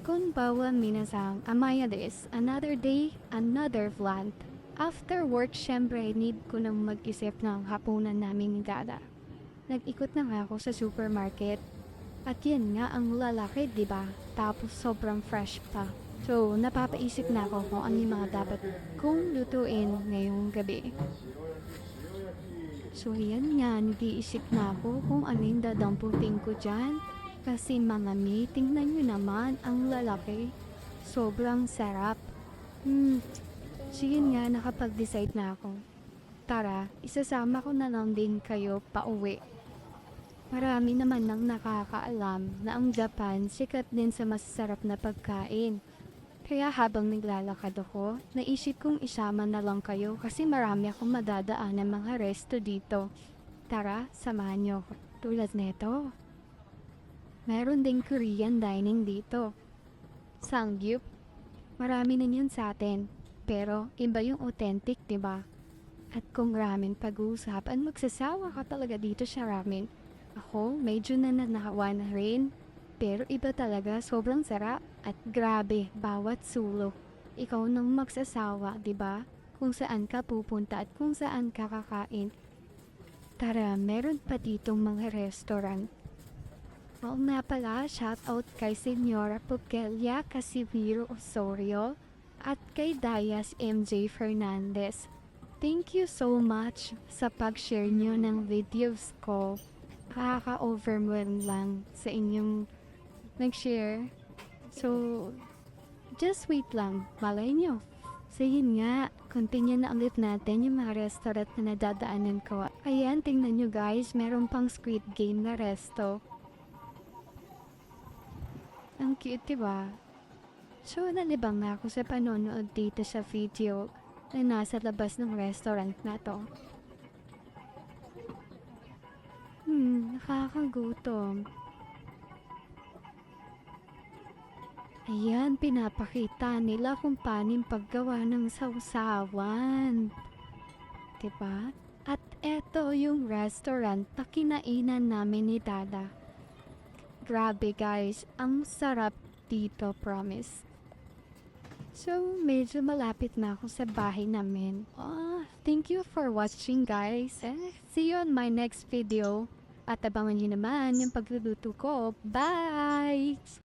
Konbawa minasang, amaya des, another day, another vlog. After work, syempre, need ko nang mag-isip ng hapunan namin ni Dada. Nag-ikot na nga ako sa supermarket. At yan nga ang lalaki, di ba? Tapos sobrang fresh pa. So, napapaisip na ako kung ano yung mga dapat kong lutuin ngayong gabi. So, yan nga, nag-iisip na ako kung ano yung dadamputin ko dyan. Kasi mga may, tingnan nyo naman ang lalaki. Sobrang sarap. So yun nga, nakapag-decide na ako. Tara, isasama ko na lang din kayo pauwi. Marami naman nang nakakaalam na ang Japan sikat din sa masasarap na pagkain. Kaya habang naglalakad ako, naisip kong isama na lang kayo kasi marami akong madadaan ng mga resto dito. Tara, samahan niyo ako. Tulad neto. Meron ding Korean dining dito. Samgyup. Marami na yun sa atin. Pero iba yung authentic, diba? At kung ramen pag-uusapan, magsasawa ka talaga dito sa ramen. Ako, medyo nananawa na rin. Pero iba talaga, sobrang sarap. At grabe, bawat sulok. Ikaw nang magsasawa, diba? Kung saan ka pupunta at kung saan ka kakain. Tara, meron pa ditong mga restaurant. Oo nga pala, shoutout kay Senyora Pugelia Casimiro Osorio at kay Dayas MJ Fernandez. Thank you so much sa pag-share nyo ng videos ko. Nakaka-overwhelm lang sa inyong nag-share. So, just wait lang. Malay nyo. So yun nga, continue na ulit natin yung mga restaurant na nadadaanan ko. Ayan, tingnan nyo guys, meron pang Squid Game na resto. Ang cute, diba? So, nalibang na ako sa panonood dito sa video na nasa labas ng restaurant na to. Nakakagutom. Ayan, pinapakita nila kung paano yung paggawa ng sausawan. Diba? At eto yung restaurant na kinainan namin ni Dada. Grabe guys, ang sarap dito, promise. So, medyo malapit na ako sa bahay namin. Thank you for watching guys. See you on my next video. At abangan nyo naman yung pagluluto ko. Bye!